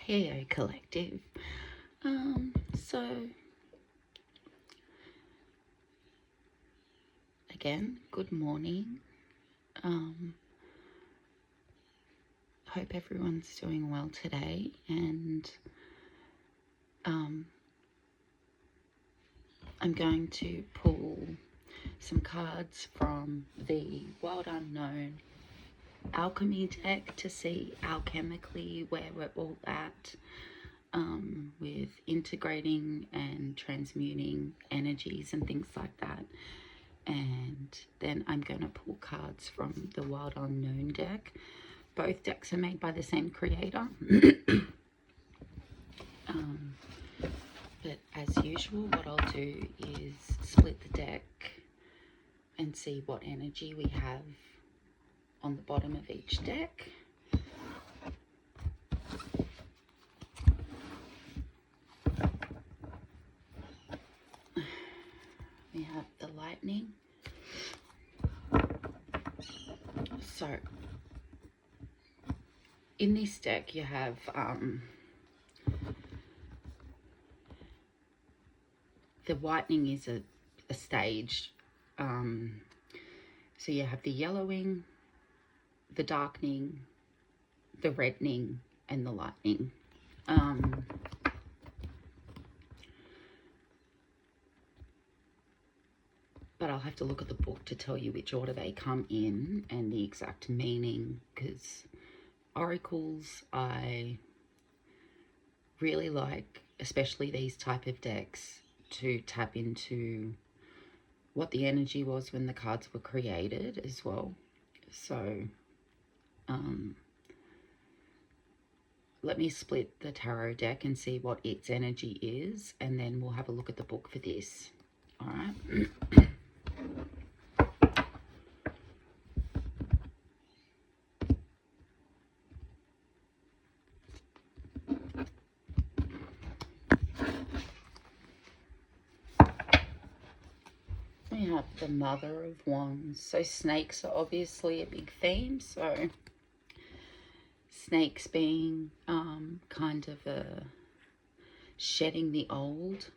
Hey Collective. So again, good morning. Hope everyone's doing well today, and I'm going to pull some cards from the Wild Unknown Alchemy deck to see alchemically where we're all at with integrating and transmuting energies and things like that. And then I'm going to pull cards from the Wild Unknown deck. Both decks are made by the same creator. But as usual, what I'll do is split the deck and see what energy we have on the bottom of each deck. We have the lightning. So in this deck you have the whitening is a stage. So you have the yellowing, the darkening, the reddening, and the lightning. But I'll have to look at the book to tell you which order they come in and the exact meaning, because oracles I really like, especially these type of decks, to tap into what the energy was when the cards were created as well. So let me split the tarot deck and see what its energy is, and then we'll have a look at the book for this. All right. We have the Mother of Wands. So snakes are obviously a big theme. So snakes being kind of a shedding the old.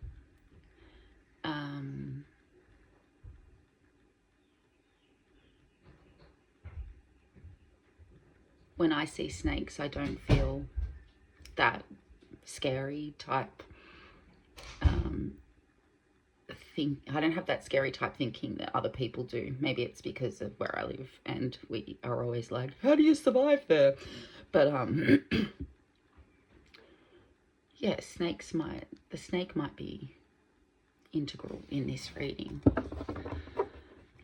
When I see snakes, I don't feel that scary type I don't have that scary type thinking that other people do. Maybe it's because of where I live and we are always like, how do you survive there? But yeah, the snake might be integral in this reading.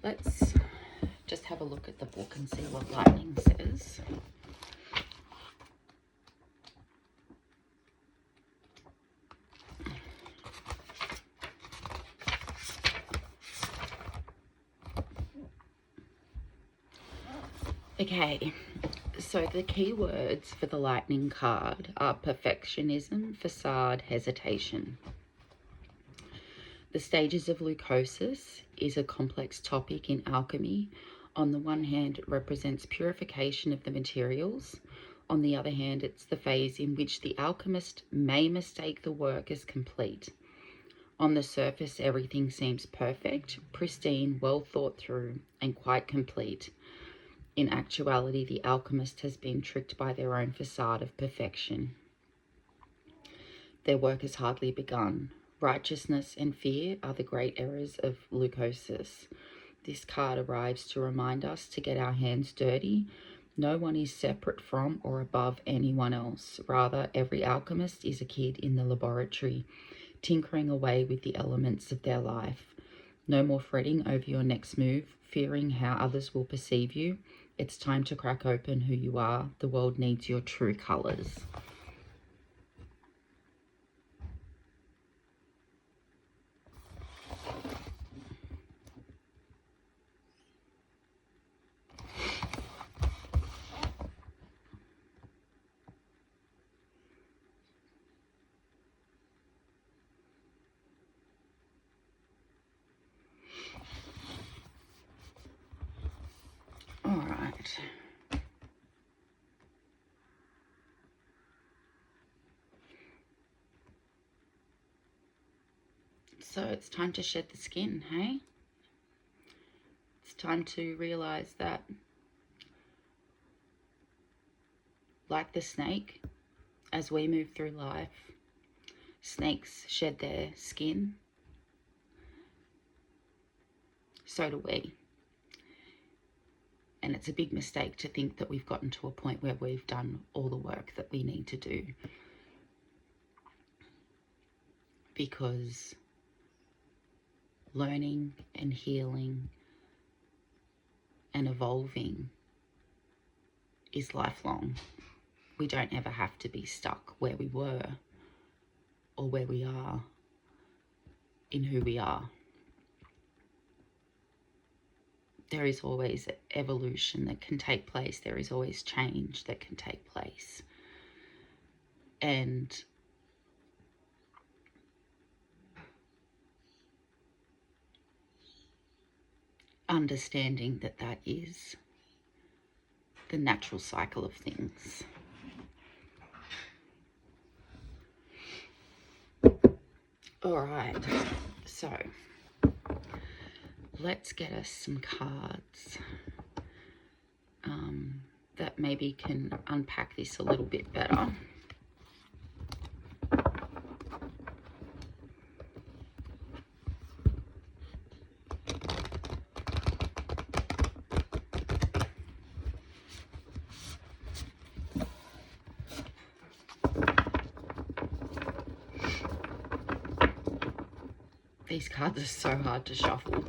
Let's just have a look at the book and see what lightning says. Okay, so the key words for the lightning card are perfectionism, facade, hesitation. The stages of leucosis is a complex topic in alchemy. On the one hand, it represents purification of the materials. On the other hand, it's the phase in which the alchemist may mistake the work as complete. On the surface, everything seems perfect, pristine, well thought through, and quite complete. In actuality, the alchemist has been tricked by their own facade of perfection. Their work has hardly begun. Righteousness and fear are the great errors of leucosis. This card arrives to remind us to get our hands dirty. No one is separate from or above anyone else. Rather, every alchemist is a kid in the laboratory, tinkering away with the elements of their life. No more fretting over your next move, fearing how others will perceive you. It's time to crack open who you are. The world needs your true colours. All right. So it's time to shed the skin, hey? It's time to realize that, like the snake, as we move through life, snakes shed their skin. So do we. And it's a big mistake to think that we've gotten to a point where we've done all the work that we need to do. Because learning and healing and evolving is lifelong. We don't ever have to be stuck where we were or where we are in who we are. There is always evolution that can take place. There is always change that can take place. And understanding that that is the natural cycle of things. All right, so let's get us some cards that maybe can unpack this a little bit better. These cards are so hard to shuffle.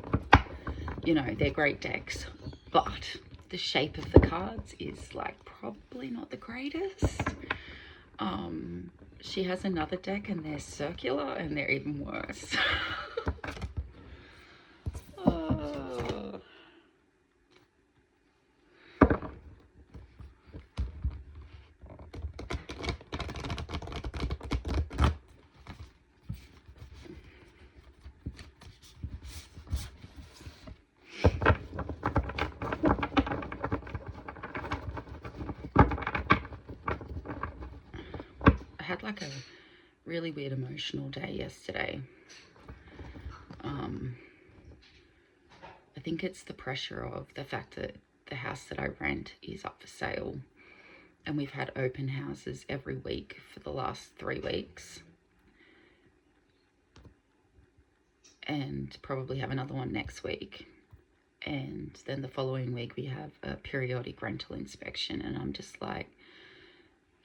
You know, they're great decks, but the shape of the cards is like probably not the greatest. She has another deck and they're circular and they're even worse. I had like a really weird emotional day yesterday. I think it's the pressure of the fact that the house that I rent is up for sale, and we've had open houses every week for the last 3 weeks, and probably have another one next week, and then the following week we have a periodic rental inspection. And I'm just like,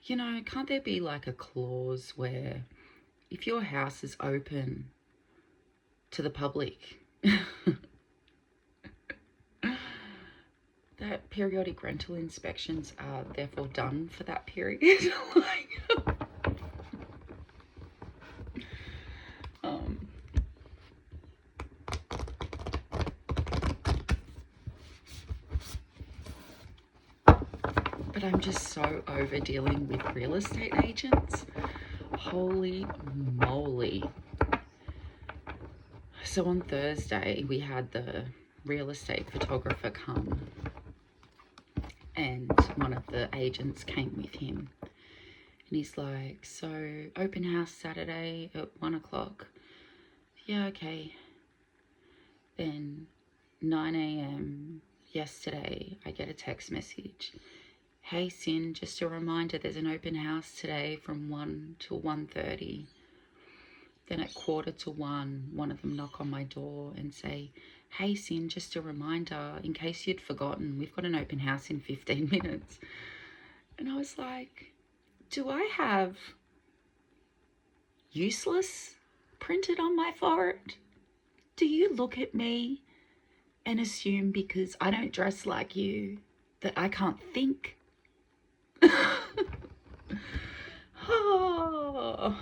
you know, can't there be like a clause where if your house is open to the public, that periodic rental inspections are therefore done for that period? Like, but I'm just so over dealing with real estate agents. Holy moly. So on Thursday, we had the real estate photographer come, and one of the agents came with him. And he's like, so open house Saturday at 1 o'clock. Yeah, okay. Then 9 a.m. yesterday, I get a text message. Hey, Sin, just a reminder, there's an open house today from 1 till 1:30. Then at 1:45, one of them knock on my door and say, hey, Sin, just a reminder, in case you'd forgotten, we've got an open house in 15 minutes. And I was like, do I have useless printed on my forehead? Do you look at me and assume because I don't dress like you that I can't think? Oh.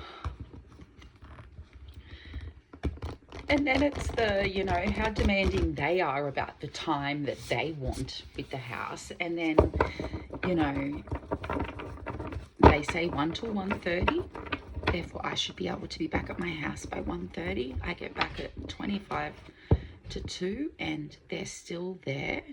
And then it's the, you know, how demanding they are about the time that they want with the house. And then, you know, they say 1 till 1:30. Therefore, I should be able to be back at my house by 1:30. I get back at 25 to 2 and they're still there.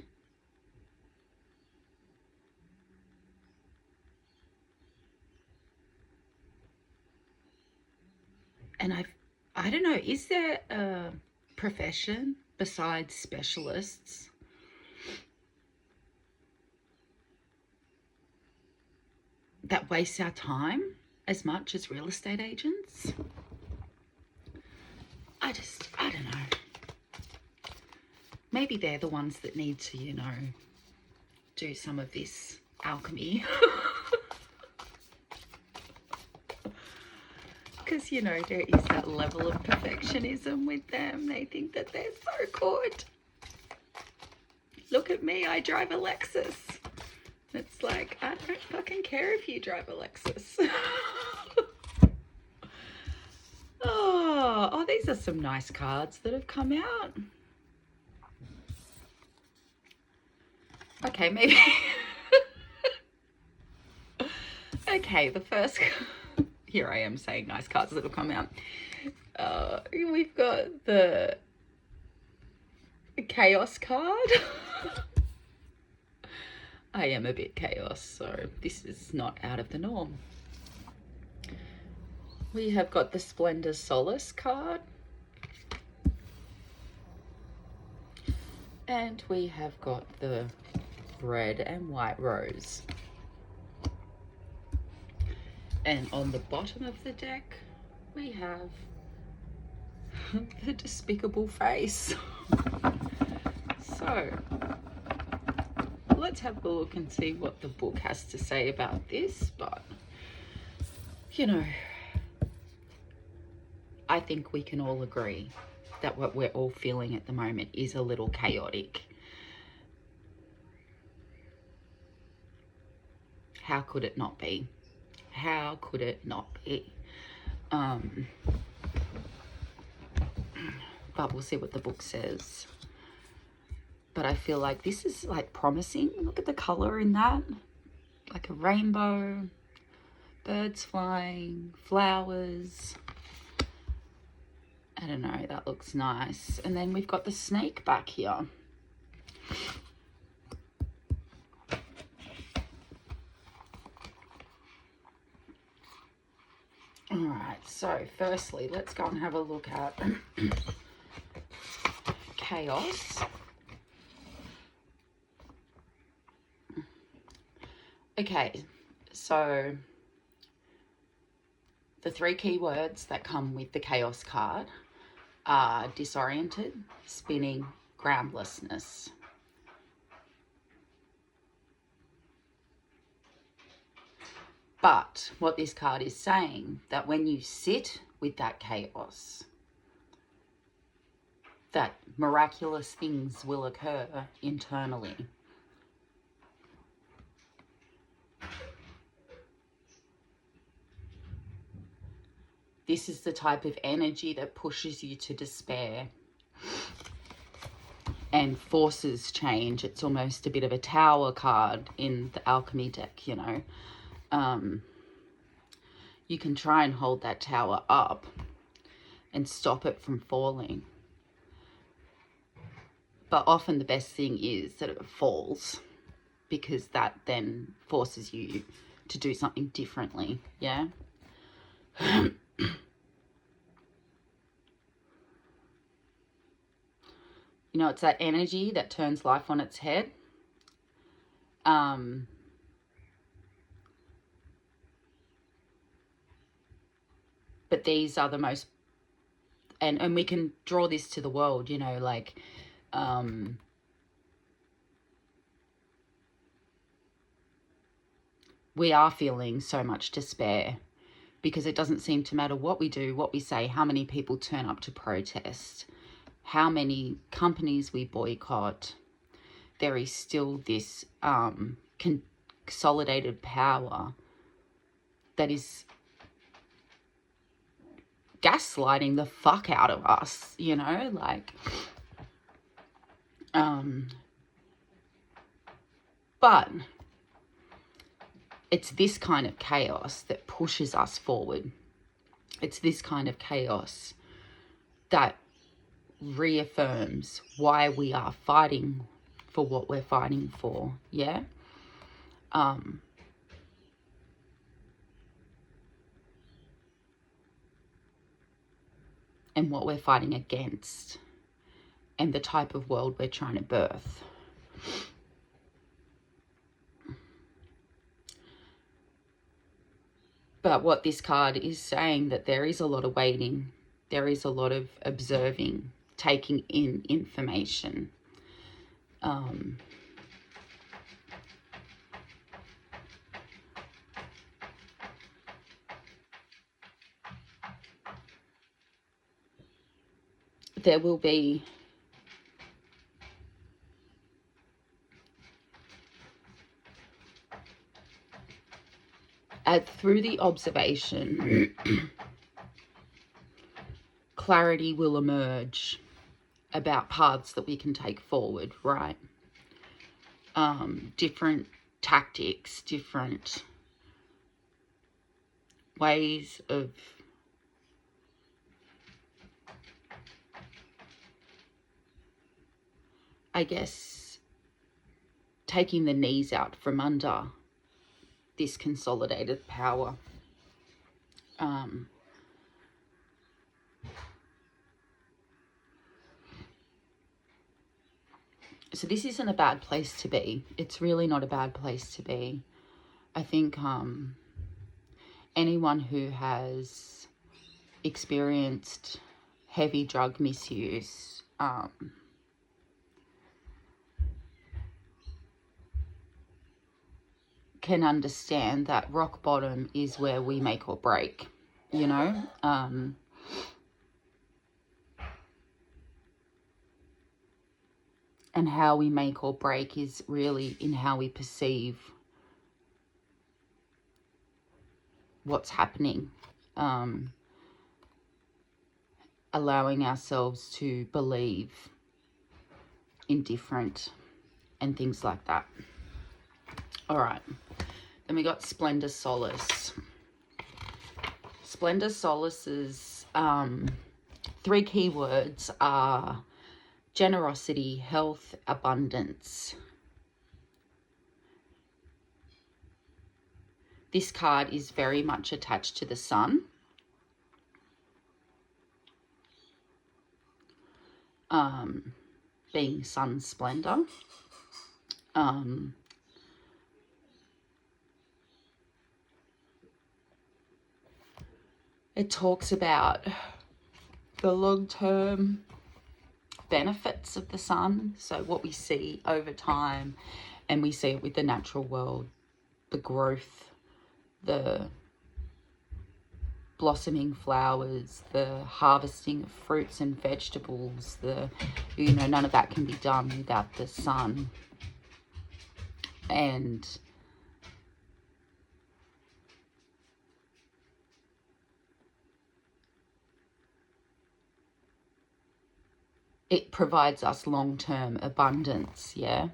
And I don't know, is there a profession besides specialists that wastes our time as much as real estate agents? I don't know. Maybe they're the ones that need to, you know, do some of this alchemy. Because, you know, there is that level of perfectionism with them. They think that they're so good. Look at me, I drive a Lexus. It's like, I don't fucking care if you drive a Lexus. Oh, these are some nice cards that have come out. Okay, maybe. Okay, the first... Here I am saying nice cards that have come out. We've got the Chaos card. I am a bit chaos, so this is not out of the norm. We have got the Splendor Solace card. And we have got the Red and White Rose. And on the bottom of the deck, we have the Despicable Face. So, let's have a look and see what the book has to say about this. But, you know, I think we can all agree that what we're all feeling at the moment is a little chaotic. How could it not be? How could it not be? But we'll see what the book says. But I feel like this is like promising. Look at the color in that. Like a rainbow, birds flying, flowers. I don't know, that looks nice. And then we've got the snake back here. Alright, so firstly, let's go and have a look at Chaos. Okay, so the 3 keywords that come with the Chaos card are disoriented, spinning, groundlessness. But what this card is saying, that when you sit with that chaos, that miraculous things will occur internally. This is the type of energy that pushes you to despair and forces change. It's almost a bit of a tower card in the Alchemy deck, you know. You can try and hold that tower up and stop it from falling. But often the best thing is that it falls, because that then forces you to do something differently, yeah? You know, it's that energy that turns life on its head. But these are the most, and we can draw this to the world, you know, like, we are feeling so much despair, because it doesn't seem to matter what we do, what we say, how many people turn up to protest, how many companies we boycott. There is still this consolidated power that is gaslighting the fuck out of us, you know, like, but it's this kind of chaos that pushes us forward. It's this kind of chaos that reaffirms why we are fighting for what we're fighting for, yeah? and what we're fighting against, and the type of world we're trying to birth. But what this card is saying, that there is a lot of waiting, there is a lot of observing, taking in information. There will be through the observation, clarity will emerge about paths that we can take forward, right? Different tactics, different ways of taking the knees out from under this consolidated power. So this isn't a bad place to be. It's really not a bad place to be. I think anyone who has experienced heavy drug misuse, can understand that rock bottom is where we make or break, you know? And how we make or break is really in how we perceive what's happening. Allowing ourselves to believe in different and things like that. All right. Then we got Splendor Solace. Splendor Solace's 3 keywords are generosity, health, abundance. This card is very much attached to the sun. Being sun splendor. It talks about the long-term benefits of the sun. So what we see over time, and we see it with the natural world, the growth, the blossoming flowers, the harvesting of fruits and vegetables, none of that can be done without the sun. And it provides us long-term abundance, yeah.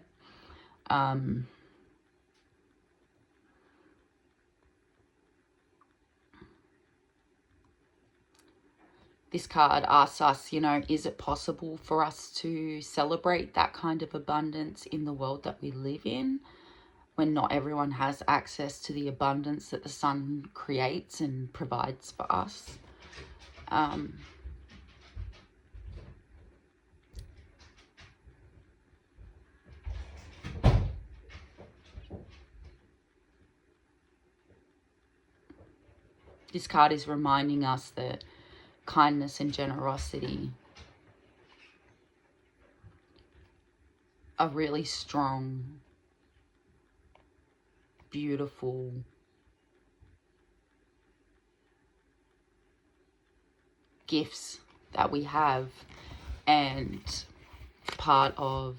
This card asks us, is it possible for us to celebrate that kind of abundance in the world that we live in, when not everyone has access to the abundance that the sun creates and provides for us? This card is reminding us that kindness and generosity are really strong, beautiful, gifts that we have, and part of,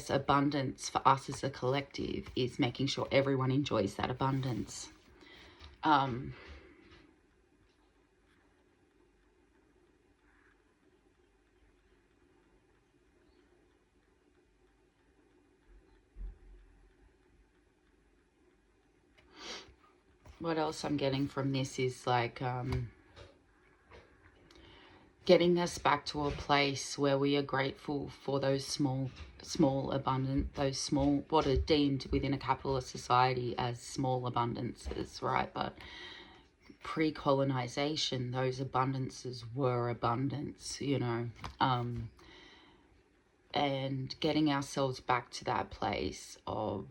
abundance for us as a collective is making sure everyone enjoys that abundance. What else I'm getting from this is getting us back to a place where we are grateful for those small what are deemed within a capitalist society as small abundances, right? But pre-colonization, those abundances were abundance, you know, and getting ourselves back to that place of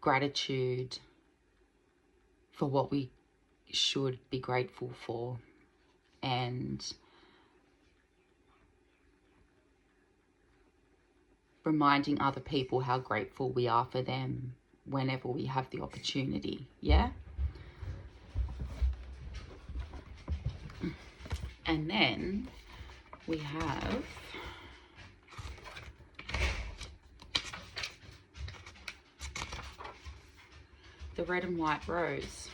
gratitude for what we should be grateful for, and reminding other people how grateful we are for them whenever we have the opportunity. Yeah. And then we have the red and white rose.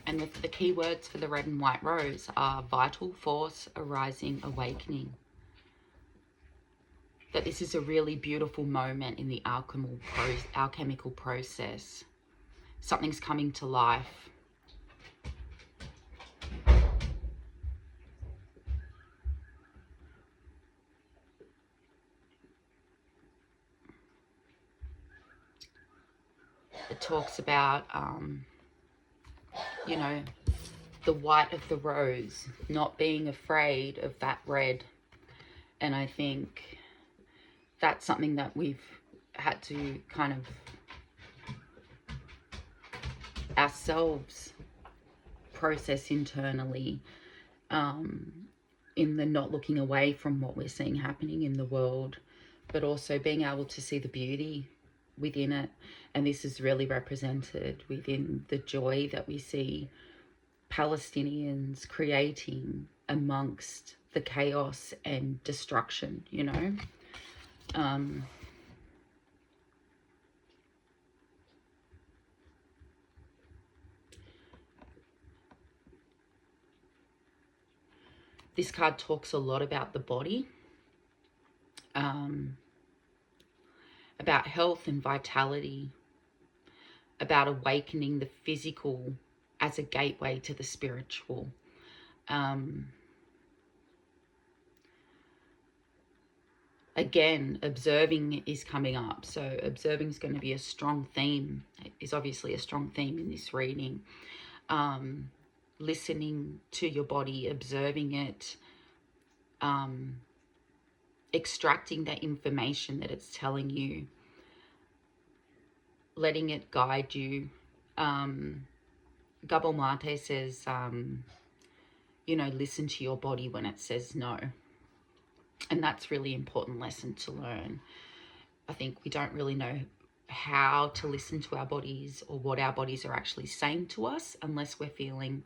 And the key words for the red and white rose are vital force, arising, awakening. That this is a really beautiful moment in the alchemical process. Something's coming to life. It talks about, you know, the white of the rose, not being afraid of that red. And I think that's something that we've had to kind of ourselves process internally, in the not looking away from what we're seeing happening in the world, but also being able to see the beauty within it. And this is really represented within the joy that we see Palestinians creating amongst the chaos and destruction, you know. This card talks a lot about the body, about health and vitality, about awakening the physical as a gateway to the spiritual. Again, observing is coming up. So observing is going to be a strong theme. It is obviously a strong theme in this reading. Listening to your body, observing it, extracting that information that it's telling you, letting it guide you. Gabor Mate says, you know, listen to your body when it says no. And that's really important lesson to learn. I think we don't really know how to listen to our bodies or what our bodies are actually saying to us unless we're feeling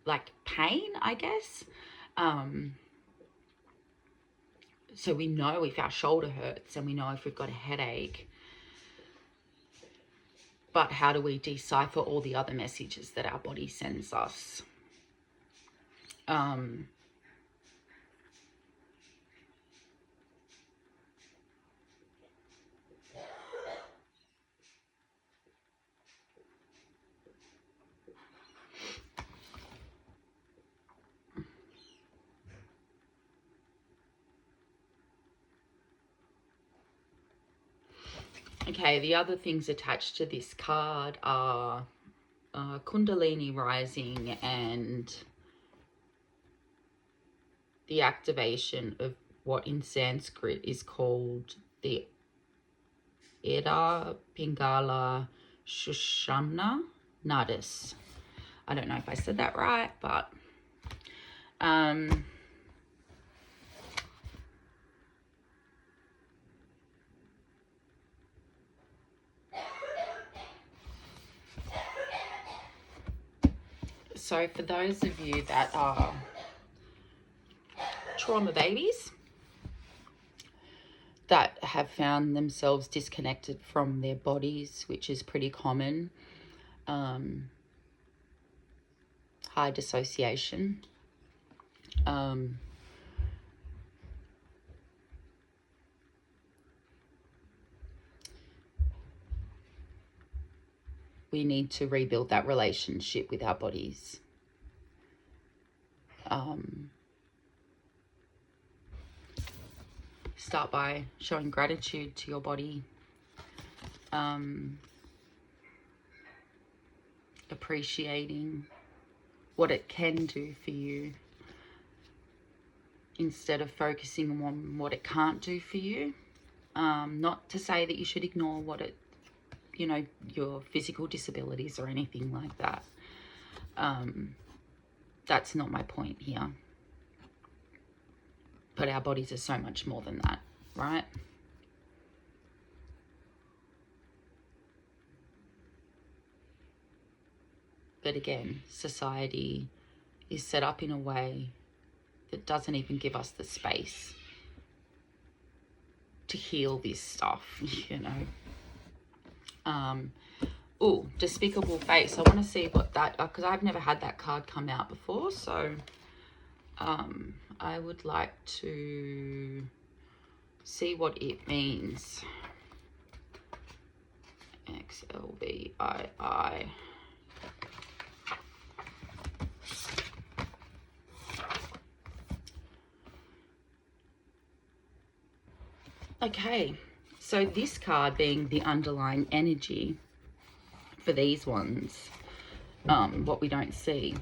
like pain, I guess. So we know if our shoulder hurts and we know if we've got a headache. But how do we decipher all the other messages that our body sends us? Okay, the other things attached to this card are Kundalini rising and the activation of what in Sanskrit is called the Ida Pingala Shushana Nadis. I don't know if I said that right, but so for those of you that are trauma babies that have found themselves disconnected from their bodies, which is pretty common, high dissociation, we need to rebuild that relationship with our bodies. Start by showing gratitude to your body. appreciating what it can do for you instead of focusing on what it can't do for you. Not to say that you should ignore what it, you know, your physical disabilities or anything like that. That's not my point here. But our bodies are so much more than that, right? But again, society is set up in a way that doesn't even give us the space to heal this stuff, you know. Oh, despicable face. I want to see what that, because I've never had that card come out before, so I would like to see what it means. XLBII. Okay, so this card being the underlying energy for these ones, what we don't see.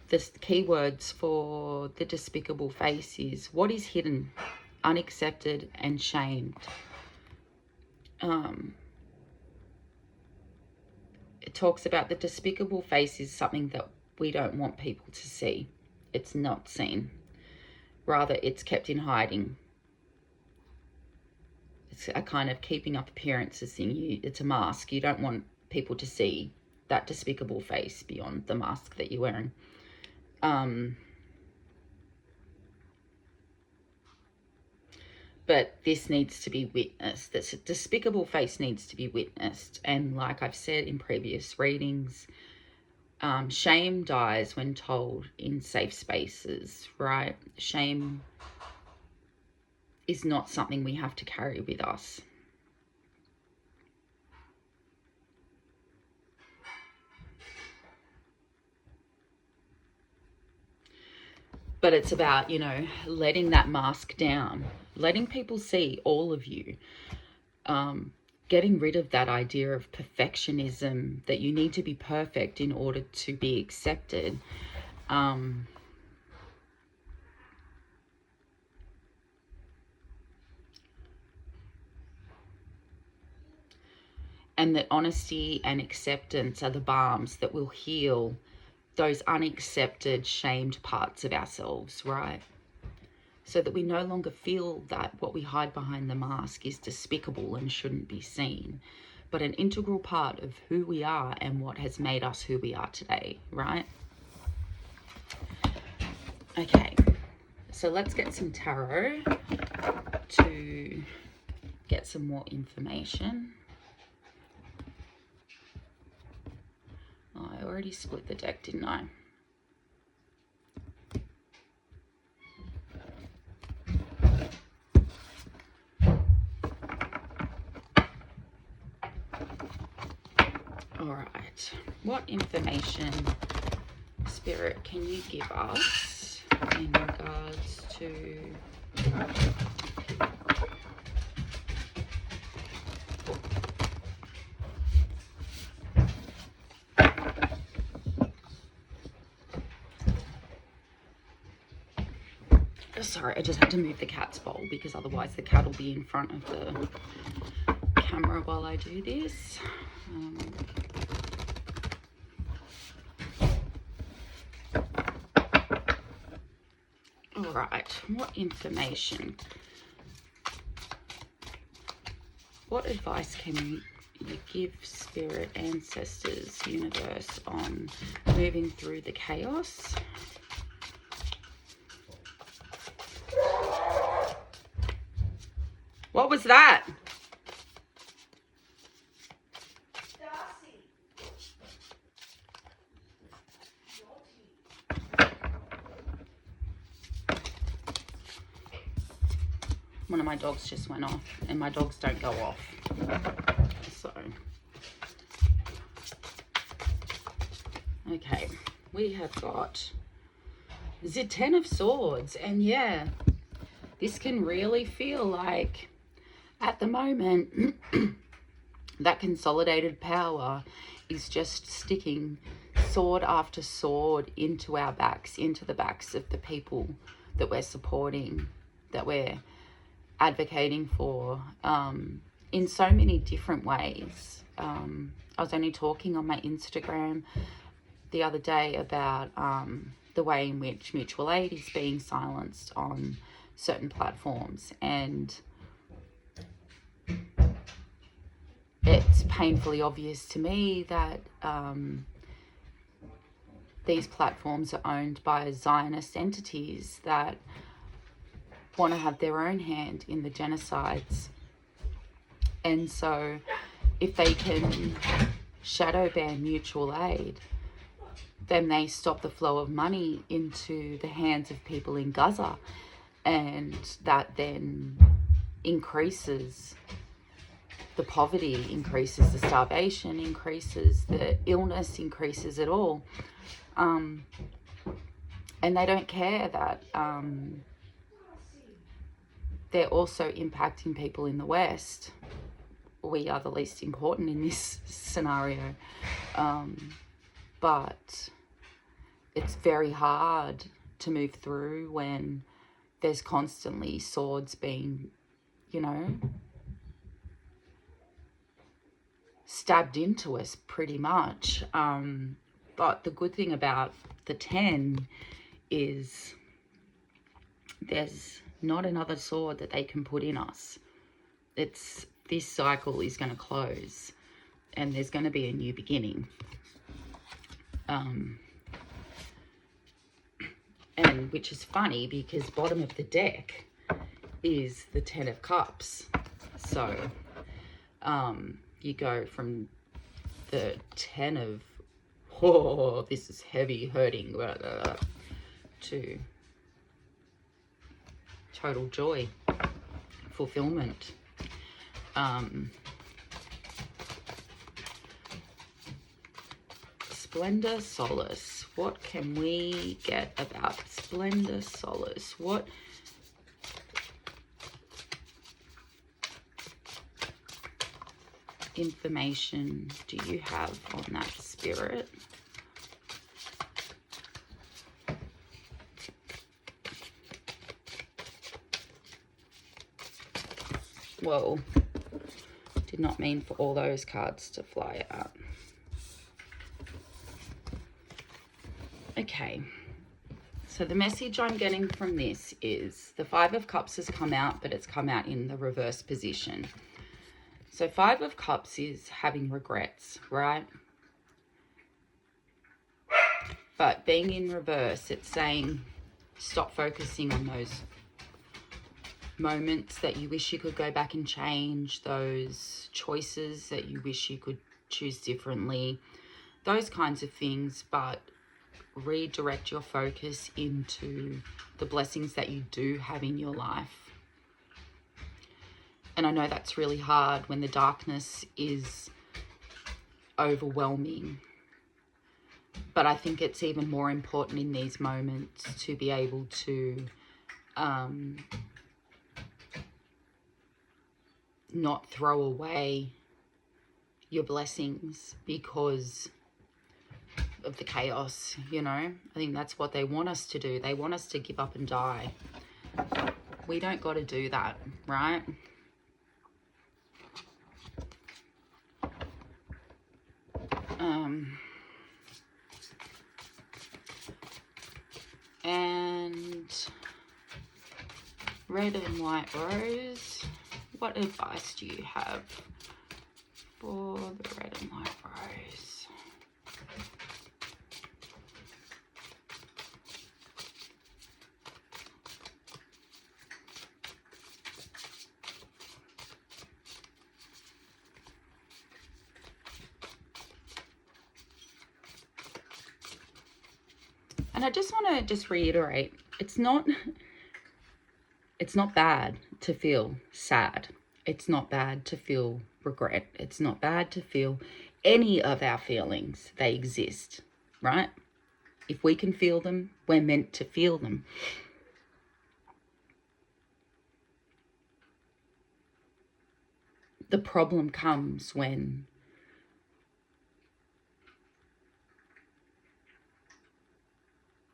The keywords for the despicable face is what is hidden, unaccepted, and shamed. It talks about the despicable face is something that we don't want people to see. It's not seen. Rather, it's kept in hiding. It's a kind of keeping up appearances thing. It's a mask. You don't want people to see that despicable face beyond the mask that you're wearing. But this needs to be witnessed. This despicable face needs to be witnessed. And like I've said in previous readings, shame dies when told in safe spaces, right? Shame is not something we have to carry with us. But it's about, you know, letting that mask down, letting people see all of you, getting rid of that idea of perfectionism, that you need to be perfect in order to be accepted. And that honesty and acceptance are the balms that will heal those unaccepted, shamed parts of ourselves, right? So that we no longer feel that what we hide behind the mask is despicable and shouldn't be seen, but an integral part of who we are and what has made us who we are today, right? Okay, so let's get some tarot to get some more information. Oh, I already split the deck, didn't I? All right. What information, Spirit, can you give us in regards to sorry, I just had to move the cat's bowl because otherwise the cat will be in front of the camera while I do this. All right, what information? What advice can you give Spirit, Ancestors, Universe on moving through the chaos? What was that? One of my dogs just went off, and my dogs don't go off. So, okay, we have got the Ten of Swords, and yeah, this can really feel like, at the moment, that consolidated power is just sticking sword after sword into our backs, into the backs of the people that we're supporting, that we're advocating for, in so many different ways. I was only talking on my Instagram the other day about the way in which mutual aid is being silenced on certain platforms, and it's painfully obvious to me that these platforms are owned by Zionist entities that want to have their own hand in the genocides. And so if they can shadow ban mutual aid, then they stop the flow of money into the hands of people in Gaza, and that then increases the poverty, increases the starvation, increases the illness, increases it all. And they don't care that they're also impacting people in the West. We are the least important in this scenario. But it's very hard to move through when there's constantly swords being, you know, stabbed into us pretty much. But the good thing about the 10 is there's not another sword that they can put in us. This cycle is going to close, and there's going to be a new beginning. And which is funny because bottom of the deck is the 10 of Cups. So you go from the 10 of, oh, this is heavy, hurting, to total joy, fulfillment. Splendor, solace. What can we get about splendor, solace? What information do you have on that, Spirit? Whoa, did not mean for all those cards to fly out. Okay, so the message I'm getting from this is the 5 of Cups has come out, but it's come out in the reverse position. So 5 of Cups is having regrets, right? But being in reverse, it's saying stop focusing on those moments that you wish you could go back and change, those choices that you wish you could choose differently, those kinds of things, but redirect your focus into the blessings that you do have in your life. And I know that's really hard when the darkness is overwhelming, but I think it's even more important in these moments to be able to not throw away your blessings because of the chaos, you know. I think that's what they want us to do. They want us to give up and die. We don't got to do that, right? And red and white rose, what advice do you have for the red and white rose? And I just want to reiterate, it's not bad to feel sad. It's not bad to feel regret. It's not bad to feel any of our feelings. They exist, right? If we can feel them, we're meant to feel them. the problem comes when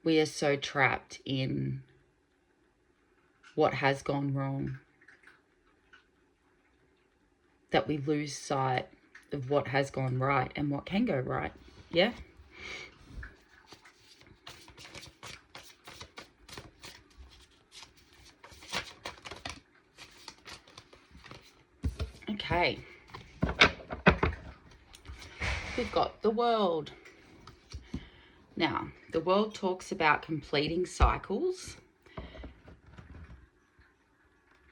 we are so trapped in what has gone wrong that we lose sight of what has gone right and what can go right. Yeah? Okay. We've got the world. Now, the world talks about completing cycles.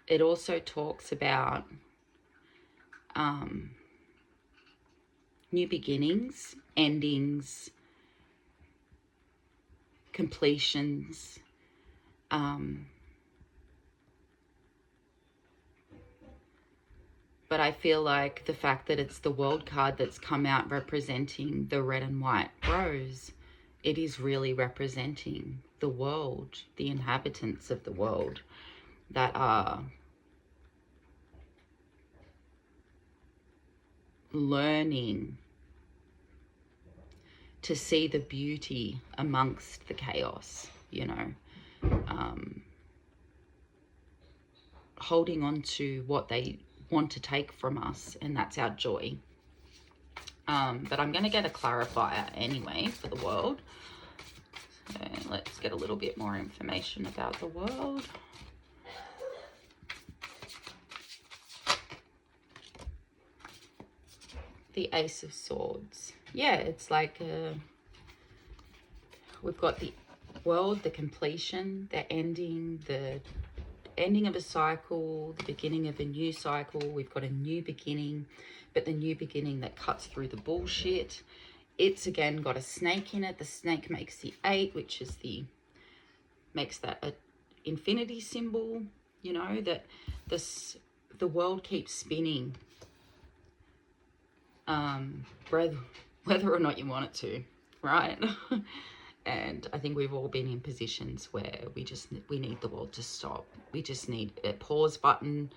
It also talks about new beginnings, endings, completions. But I feel like the fact that it's the world card that's come out representing the red and white rose, it is really representing the world, the inhabitants of the world that are learning to see the beauty amongst the chaos, you know, holding on to what they want to take from us, and that's our joy. But I'm going to get a clarifier anyway for the world. So let's get a little bit more information about the world. The Ace of Swords. Yeah, it's like we've got the world, the completion, the ending of a cycle, the beginning of a new cycle. We've got a new beginning, but the new beginning that cuts through the bullshit. It's again got a snake in it. The snake makes the 8, which is makes that a infinity symbol, you know, that the world keeps spinning, whether or not you want it to, right? And I think we've all been in positions where we need the world to stop. We just need a pause button.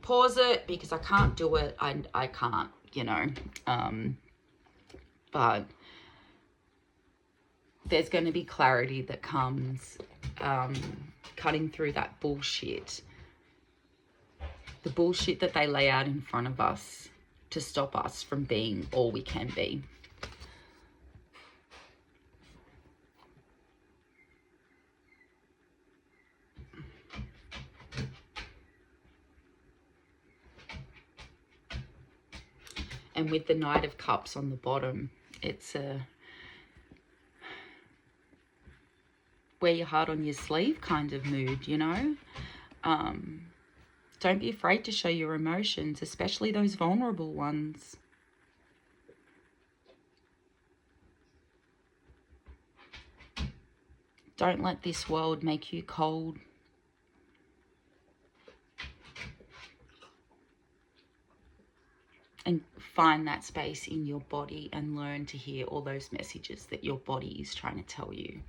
Pause it, because I can't do it. I can't, you know. But there's going to be clarity that comes cutting through that bullshit. The bullshit that they lay out in front of us to stop us from being all we can be. And with the Knight of Cups on the bottom, it's a wear your heart on your sleeve kind of mood, you know. Don't be afraid to show your emotions, especially those vulnerable ones. Don't let this world make you cold. And find that space in your body and learn to hear all those messages that your body is trying to tell you.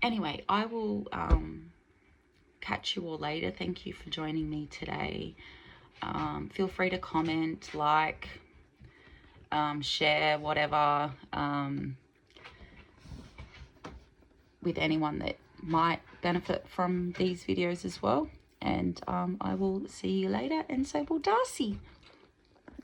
Anyway, I will catch you all later. Thank you for joining me today. Feel free to comment, like, share, whatever, with anyone that might benefit from these videos as well. And I will see you later, and so will Darcy.